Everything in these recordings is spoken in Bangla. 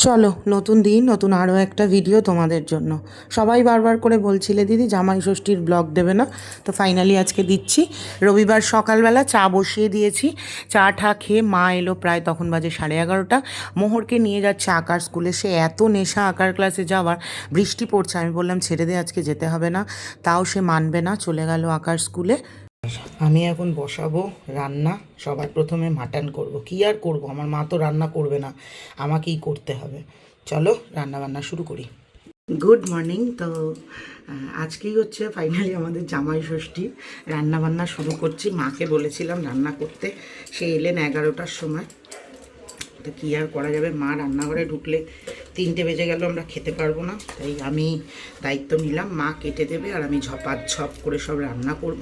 চলো নতুন দিন নতুন আরও একটা ভিডিও তোমাদের জন্য। সবাই বারবার করে বলছিলে দিদি জামাই ষষ্ঠীর ব্লগ দেবে না, তো ফাইনালি আজকে দিচ্ছি। রবিবার সকালবেলা চা বসিয়ে দিয়েছি, চা ঠা খেয়ে মা এলো, প্রায় তখন বাজে 11:30। মোহরকে নিয়ে যাচ্ছে আঁকার স্কুলে, সে এত নেশা আঁকার ক্লাসে যাওয়ার। বৃষ্টি পড়ছে, আমি বললাম ছেড়ে দে আজকে যেতে হবে না, তাও সে মানবে না, চলে গেল আঁকার স্কুলে। আমি এখন বসাবো রান্না। সবার প্রথমে মাটন করব, কি আর করব, আমার মা তো রান্না করবে না, আমাকেই করতে হবে। চলো রান্না বান্না শুরু করি। Good morning. তো আজকেই হচ্ছে ফাইনালি আমাদের জামাই ষষ্ঠী। রান্না বান্না শুরু করছি, মাকে বলেছিলাম রান্না করতে, সে এলেন 11টার সময়। তো কী আর করা যাবে, মা রান্নাঘরে ঢুকলে 3টে বেজে গেল, আমরা খেতে পারবো না, তাই আমি দায়িত্ব নিলাম। মা কেটে দেবে আর আমি ঝপ করে সব রান্না করব।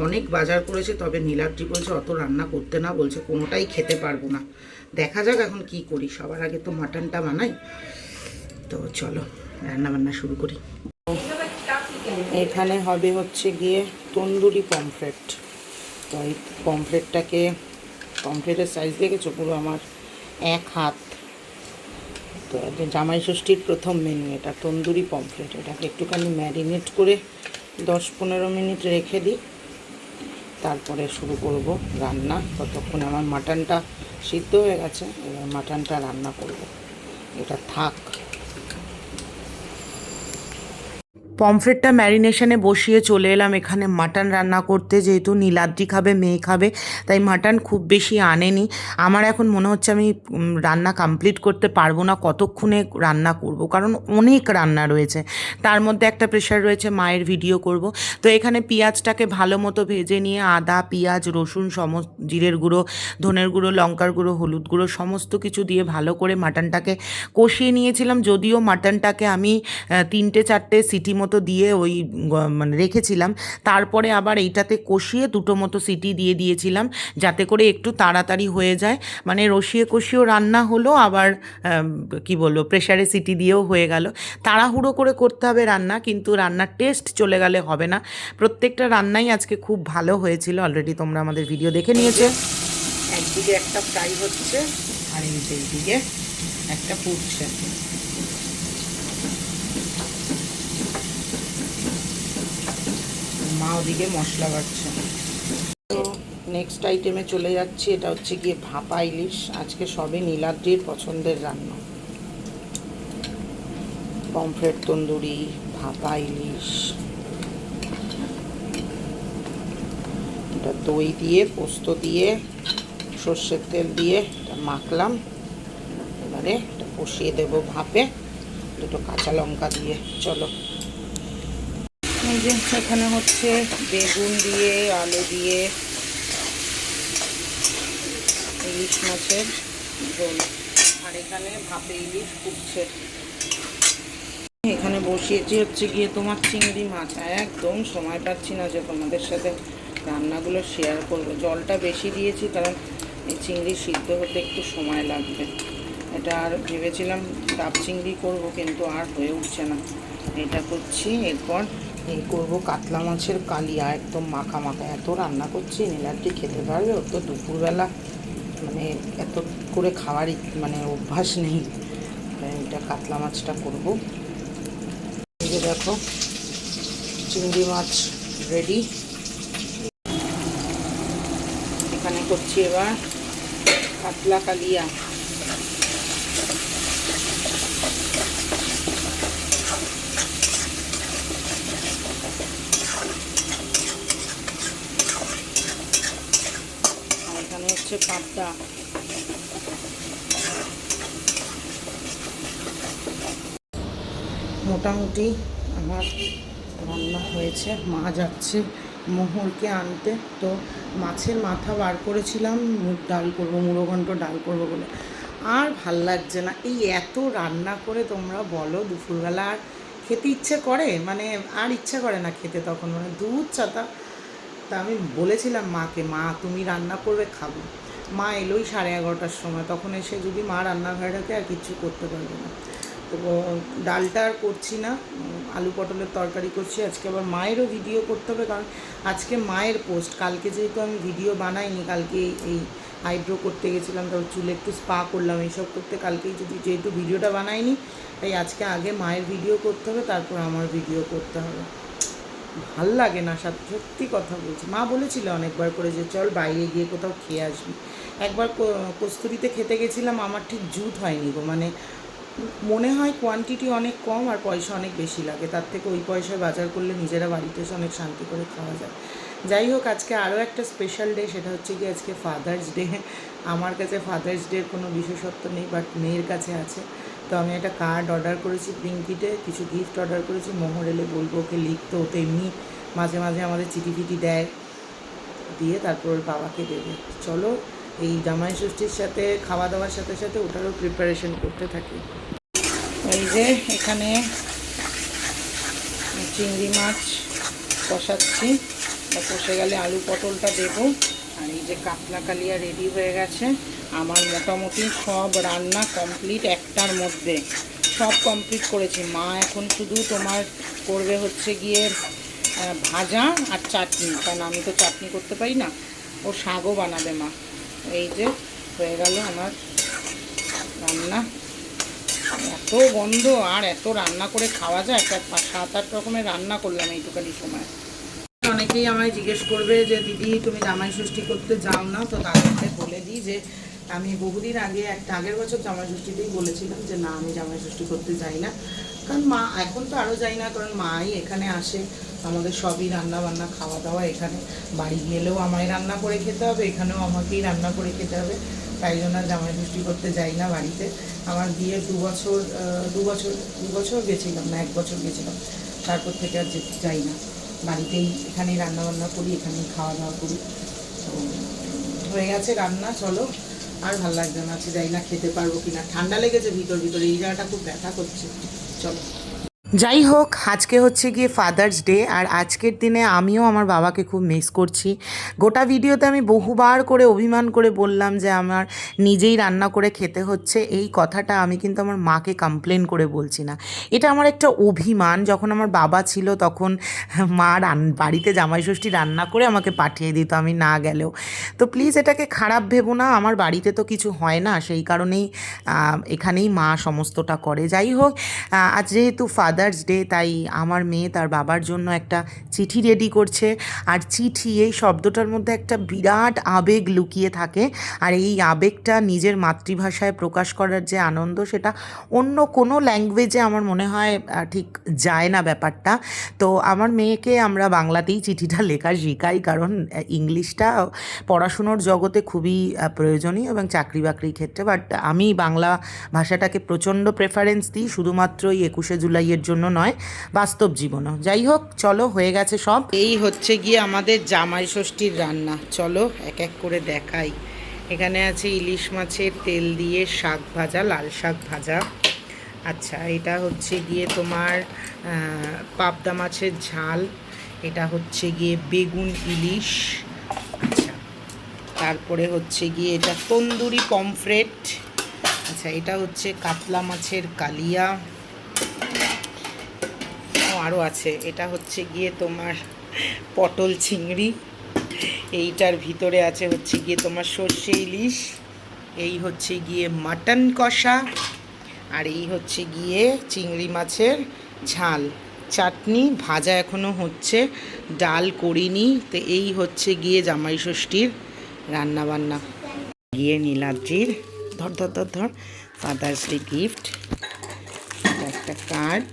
অনেক বাজার করেছে, তবে নীলাদ্রি বলছে অত রান্না করতে না, বলছে কোনোটাই খেতে পারবো না। দেখা যাক এখন কি করি, সবার আগে তো মাটনটা বানাই। তো চলো রান্না বান্না শুরু করি। এখানে হবে হচ্ছে গিয়ে তন্দুরি পমফ্রেট। তো এই পমফ্রেটের সাইজ দেখেছো, পুরো আমার 1 হাত। তো জামাই ষষ্ঠীর প্রথম মেনু এটা, তন্দুরি পমফ্রেট। এটাকে একটুখানি ম্যারিনেট করে 10-15 মিনিট রেখে দিই, তারপরে শুরু করব রান্না। ততক্ষণে আমার মাটনটা সিদ্ধ হয়ে গেছে, এবার মাটনটা রান্না করব। এটা থাক। পমফ্রেটটা ম্যারিনেশনে বসিয়ে চলে এলাম এখানে মাটন রান্না করতে। যেহেতু নীলাদ্রি খাবে, মেয়ে খাবে, তাই মাটন খুব বেশি আনেনি। আমার এখন মনে হচ্ছে আমি রান্না কমপ্লিট করতে পারবো না, কতক্ষণে রান্না করব, কারণ অনেক রান্না রয়েছে। তার মধ্যে একটা প্রেশার রয়েছে মায়ের ভিডিও করব। তো এখানে পেঁয়াজটাকে ভালো মতো ভেজে নিয়ে আদা, পেঁয়াজ, রসুন, জিরের গুঁড়ো, ধনের গুঁড়ো, লঙ্কার গুঁড়ো, হলুদ গুঁড়ো সমস্ত কিছু দিয়ে ভালো করে মাটনটাকে কষিয়ে নিয়েছিলাম। যদিও মাটনটাকে আমি 3-4টে সিটি মতো দিয়ে ওই মানে রেখেছিলাম, তারপরে আবার এইটাতে কষিয়ে 2টো মতো সিটি দিয়ে দিয়েছিলাম, যাতে করে একটু তাড়াতাড়ি হয়ে যায়। মানে রসিয়ে কষিয়েও রান্না হলো, আবার কি বলবো, প্রেশারে সিটি দিয়েও হয়ে গেল। তাড়াহুড়ো করে করতে হবে রান্না, কিন্তু রান্নার টেস্ট চলে গেলে হবে না। প্রত্যেকটা রান্নাই আজকে খুব ভালো হয়েছিল, অলরেডি তোমরা আমাদের ভিডিও দেখে নিয়েছো। একদিকে একটা ফ্রাই হচ্ছে আর এইদিকে একটা ফুটছে। মা ওদিকে মশলা বাড়ছে। তো নেক্সট আইটেমে চলে যাচ্ছি, এটা হচ্ছে গিয়ে ভাপা ইলিশ। আজকে সবই নীলাদ্রির পছন্দের রান্না। পমফ্রেট তন্দুরি, ভাপা ইলিশ। এটা দই দিয়ে, পোস্ত দিয়ে, সর্ষের তেল দিয়ে এটা মাখলাম। এবারে এটা কষিয়ে দেবো ভাপে, 2টো কাঁচা লঙ্কা দিয়ে। চলো। এই যে এখানে হচ্ছে বেগুন দিয়ে, আলু দিয়ে ইলিশ মাছের ঝোল, আর এখানে ভাপে ইলিশ ফুটছে। এখানে বসিয়েছি হচ্ছে গিয়ে তোমার চিংড়ি মাছ। একদম সময় পাচ্ছি না যে তোমাদের সাথে রান্নাগুলো শেয়ার করবো। জলটা বেশি দিয়েছি, কারণ এই চিংড়ি সিদ্ধ হতে একটু সময় লাগবে। এটা আর ভেবেছিলাম ডাব চিংড়ি করবো, কিন্তু আর হয়ে উঠছে না। এটা করছি। এরপর এই করবো কাতলা মাছের কালিয়া, একদম মাখা মাখা। এত রান্না করছি, নীলাদ্রি খেতে পারবে? ওর তো দুপুরবেলা মানে এত করে খাওয়ার মানে অভ্যাস নেই। এটা কাতলা মাছটা করব। এই যে দেখো চিংড়ি মাছ রেডি। এখানে করছি এবার কাতলা কালিয়া। এখানে হচ্ছে পাবদা। মোটামুটি আমার রান্না হয়েছে। মা যাচ্ছে মোহরকে আনতে। তো মাছের মাথা বার করেছিলাম, ডাল করবো, মুড়োঘণ্ট ডাল করবো বলে। আর ভাল লাগছে না, এই এত রান্না করে তোমরা বলো দুপুরবেলা আর খেতে ইচ্ছে করে? মানে আর ইচ্ছে করে না খেতে, তখন মানে দুধ চাতা। তা আমি বলেছিলাম মাকে, মা তুমি রান্না করবে, খাবো। মা এলোই 11:30টার সময়, তখন এসে যদি মা রান্নাঘরে ঢোকে আর কিচ্ছু করতে পারবে না। তো ডালটা আর করছি না, আলু পটলের তরকারি করছি। আজকে আবার মায়েরও ভিডিও করতে হবে, কারণ আজকে মায়ের পোস্ট। কালকে যেহেতু আমি ভিডিও বানাইনি, কালকে এই আইব্রো করতে গেছিলাম, তারপর চুলে একটু স্পা করলাম। এইসব করতে কালকেই যেহেতু ভিডিওটা বানাইনি, তাই আজকে আগে মায়ের ভিডিও করতে হবে, তারপর আমার ভিডিও করতে হবে। ভাল লাগে না, সত্যি কথা বলছি। মা বলেছিল অনেকবার করে যে চল বাইরে গিয়ে কোথাও খেয়ে আসবি। একবার কস্তুরিতে খেতে গেছিলাম, আমার ঠিক জুত হয়নি গো, মানে মনে হয় কোয়ান্টিটি অনেক কম আর পয়সা অনেক বেশি লাগে, তার থেকে ওই পয়সায় বাজার করলে নিজেরা বাড়িতে এসে অনেক শান্তি করে খাওয়া যায়। যাই হোক, আজকে আরও একটা স্পেশাল ডে, সেটা হচ্ছে কি আজকে ফাদার্স ডে। আমার কাছে ফাদার্স ডের কোনো বিশেষত্ব নেই, বাট মেয়ের কাছে আছে। তো আমি একটা কার্ড অর্ডার করেছি ব্লিঙ্কিটে, কিছু গিফট অর্ডার করেছি। মোহর এলে বলবো ওকে লিখতে, ও তো এমনি মাঝে মাঝে আমাদের চিঠি ফিটি দেয়, দিয়ে তারপর বাবাকে দেবে। চলো এই জামাই ষষ্ঠীর সাথে খাওয়া দাওয়ার সাথে সাথে ওটারও প্রিপারেশন করতে থাকি। এই যে এখানে চিংড়ি মাছ কষাচ্ছি, কষে গেলে আলু পটলটা দেবো। আর এই যে কাতলা কালিয়া রেডি হয়ে গেছে। আমার মোটামুটি সব রান্না কমপ্লিট, একটার মধ্যে সব কমপ্লিট করেছি। মা এখন শুধু তোমার করবে হচ্ছে গিয়ে ভাজা আর চাটনি, কারণ আমি তো চাটনি করতে পারি না। ও শাকও বানাবে মা। এই যে হয়ে গেল আমার রান্না। এত গন্ধ, আর এত রান্না করে খাওয়া যায়? একটা 7-8 রকমের রান্না করলাম এইটুখানি সময়। অনেকেই আমায় জিজ্ঞেস করবে যে দিদি তুমি জামাই ষষ্ঠী করতে যাও না, তো তাদেরকে বলে দিই যে আমি বহুদিন আগে আগের বছর জামাই ষষ্ঠীতেই বলেছিলাম যে না, আমি জামাই ষষ্ঠী করতে যাই না। কারণ মা এখন তো আরও যাই না, কারণ মাই এখানে আসে, আমাদের সবই রান্না বান্না খাওয়া দাওয়া এখানে। বাড়ি গেলেও আমায় রান্না করে খেতে হবে, এখানেও আমাকেই রান্না করে খেতে হবে। তাই জন্য জামাই ষষ্ঠী করতে যাই না বাড়িতে। আমার বিয়ে দু বছর গেছিলাম না, 1 বছর গেছিলাম, তারপর থেকে আর যাই না। বাড়িতেই এখানেই রান্নাবান্না করি, এখানেই খাওয়া দাওয়া করি। তো হয়ে গেছে রান্না, চলো। আর ভালো লাগছে না, যাই না খেতে পারবো কিনা, ঠান্ডা লেগেছে ভিতরে, এই জায়গাটা খুব ব্যথা করছে। চলো। যাই হোক, আজকে হচ্ছে গিয়ে ফাদার্স ডে, আর আজকের দিনে আমিও আমার বাবাকে খুব মিস করছি। গোটা ভিডিওতে আমি বহুবার করে অভিমান করে বললাম যে আমার নিজেই রান্না করে খেতে হচ্ছে। এই কথাটা আমি কিন্তু আমার মাকে কমপ্লেন করে বলছি না, এটা আমার একটা অভিমান। যখন আমার বাবা ছিল তখন মা বাড়িতে জামাই ষষ্ঠী রান্না করে আমাকে পাঠিয়ে দিত আমি না গেলেও। তো প্লিজ এটাকে খারাপ ভেবো না, আমার বাড়িতে তো কিছু হয় না, সেই কারণেই এখানেই মা সমস্তটা করে। যাই হোক, আজ যেহেতু ফাদার্স ডে, তাই আমার মেয়ে তার বাবার জন্য একটা চিঠি রেডি করছে। আর চিঠি, এই শব্দটার মধ্যে একটা বিরাট আবেগ লুকিয়ে থাকে, আর এই আবেগটা নিজের মাতৃভাষায় প্রকাশ করার যে আনন্দ, সেটা অন্য কোনো ল্যাঙ্গুয়েজে আমার মনে হয় ঠিক যায় না ব্যাপারটা। তো আমার মেয়েকে আমরা বাংলাতেই চিঠিটা লেখা শেখাই, কারণ ইংলিশটা পড়াশুনোর জগতে খুবই প্রয়োজনীয় এবং চাকরি বাকরির ক্ষেত্রে। বাট আমি বাংলা ভাষাটাকে প্রচণ্ড প্রেফারেন্স দিই, শুধুমাত্র এই 21শে জুলাইয়ের জন্য নয়, বাস্তব জীবনও। যাই হোক, চলো, হয়ে গেছে সব। এই হচ্ছে গিয়ে আমাদের জামাই ষষ্ঠীর রান্না, চলো এক এক করে দেখাই। এখানে আছে ইলিশ মাছের তেল দিয়ে শাক ভাজা, লাল শাক ভাজা। আচ্ছা, এটা হচ্ছে গিয়ে তোমার পাবদা মাছের ঝাল। এটা হচ্ছে গিয়ে বেগুন ইলিশ। আচ্ছা, তারপরে হচ্ছে গিয়ে এটা তন্দুরি পমফ্রেট। আচ্ছা, এটা হচ্ছে কাতলা মাছের কালিয়া, আরও আছে। এটা হচ্ছে গিয়ে তোমার পটল চিংড়ি। এইটার ভিতরে আছে হচ্ছে গিয়ে তোমার সর্ষে ইলিশ। এই হচ্ছে গিয়ে মাটন কষা। আর এই হচ্ছে গিয়ে চিংড়ি মাছের ঝাল। চাটনি, ভাজা এখনও হচ্ছে, ডাল করিনি। তো এই হচ্ছে গিয়ে জামাই ষষ্ঠীর রান্নাবান্না। গিয়ে নীলাদ্রির ধর ধর ধর ধর ফাদার্স ডে গিফট, একটা কার্ড,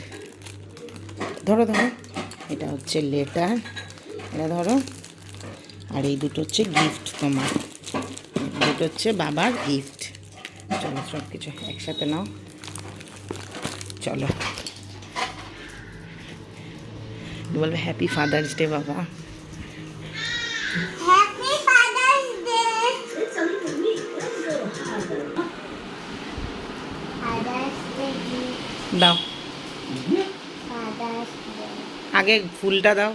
ধরো ধরো, এটা হচ্ছে লেটার, এটা ধরো। আর এই দুটো হচ্ছে গিফট তোমার, দুটো হচ্ছে বাবার গিফট। চলো সব কিছু একসাথে নাও, চলো। বলবে হ্যাপি ফাদার্স ডে বাবা। দাও, আগে ফুলটা দাও।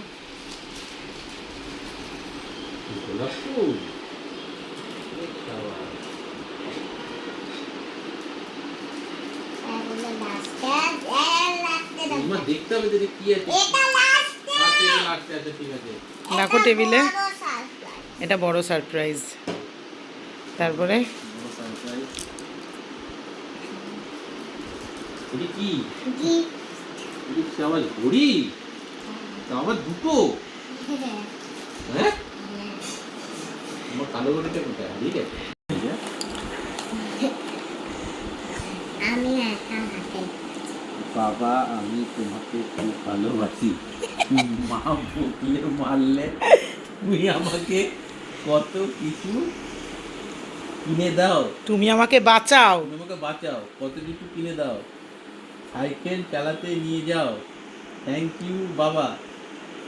দেখো টেবিলে, এটা বড় সারপ্রাইজ। তারপরে এটা কি আবার ঘড়ি, আবার দুটো, হ্যাঁ আমার কালো ঘড়িটা কোথায় হারিয়ে গেছে? বাবা আমি তোমাকে খুব ভালোবাসি, মা বকলে মারলে তুমি আমাকে কত কিছু কিনে দাও, তুমি আমাকে বাঁচাও, তুমি আমাকে বাঁচাও, কত কিছু কিনে দাও, সাইকেল চালাতে নিয়ে যাও, থ্যাংক ইউ বাবা,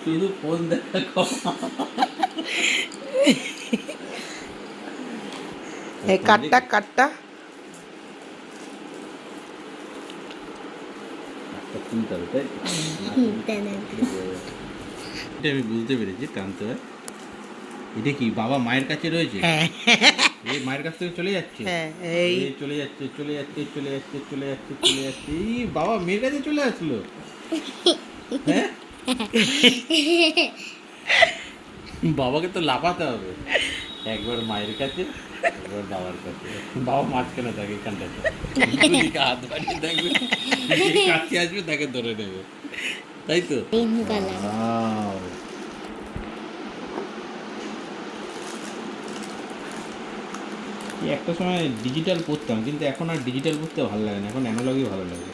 শুধু ফোন দেখা এই কাটটা কাটটা আমি বুঝতে পেরেছি টানতে হয়। এটা কি বাবা মায়ের কাছে রয়েছে? এই মায়ের কাছ থেকে চলে যাচ্ছে, এই চলে যাচ্ছে চলে যাচ্ছে চলে যাচ্ছে চলে যাচ্ছে চলে যাচ্ছে, এই বাবা মেয়ের কাছে চলে আসলো। হ্যাঁ বাবাকে তো লাফাতে হবে, একবার মায়ের কাছে একবার বাবার কাছে, বাবা মাঝখানে থাকে এখানটাতে, হাত বাড়িয়ে থাকবে, কাছে আসবে তাকে ধরে নেবে, তাই তো? একটা সময় ডিজিটাল পড়তাম, কিন্তু এখন আর ডিজিটাল পড়তে ভালো লাগে না, এখন অ্যানালগই ভালো লাগে।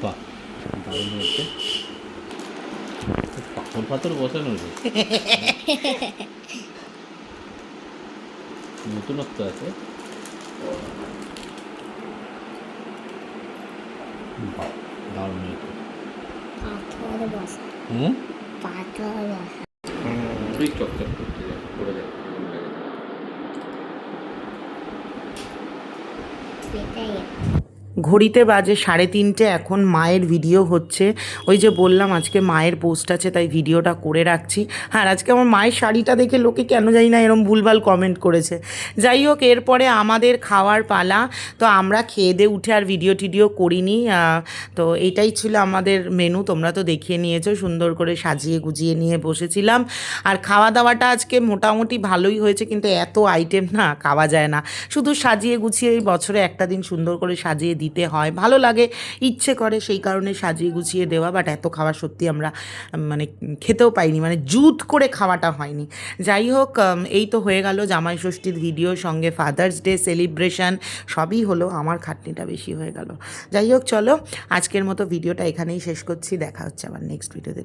বাহ দারুণ হয়েছে, পাথর পাথর বসানো হয়েছে, নতুনত্ব আছে। বাহ দারুণ হয়েছে। হ্যাঁ চকচক করতে যায়, করে যায়, ঘড়িতে বাজে 3:30, এখন মায়ের ভিডিও হচ্ছে। ওই যে বললাম আজকে মায়ের পোস্ট আছে, তাই ভিডিওটা করে রাখছি। আর আজকে আমার মায়ের শাড়িটা দেখে লোকে কেন জানি না এরম ভুলভাল কমেন্ট করেছে। যাই হোক, এরপরে আমাদের খাওয়ার পালা, তো আমরা খেয়ে দিয়ে উঠে আর ভিডিও টিডিও করিনি। তো এইটাই ছিল আমাদের মেনু, তোমরা তো দেখিয়ে নিয়েছো, সুন্দর করে সাজিয়ে গুজিয়ে নিয়ে বসেছিলাম। আর খাওয়া দাওয়াটা আজকে মোটামুটি ভালোই হয়েছে, কিন্তু এত আইটেম না খাওয়া যায় না, শুধু সাজিয়ে গুছিয়ে এই বছরে একটা দিন সুন্দর করে সাজিয়ে দিতে হয়, ভালো লাগে, ইচ্ছে করে, সেই কারণে সাজিয়ে গুছিয়ে দেওয়া। বাট এত খাওয়া সত্যি আমরা মানে খেতেও পাইনি, মানে জুত করে খাওয়াটা হয়নি। যাই হোক, এই তো হয়ে গেল জামাই ষষ্ঠীর ভিডিও, সঙ্গে ফাদার্স ডে সেলিব্রেশন, সবই হলো, আমার খাটনিটা বেশি হয়ে গেল। যাই হোক, চলো আজকের মতো ভিডিওটা এখানেই শেষ করছি, দেখা হচ্ছে আবার নেক্সট ভিডিওতে।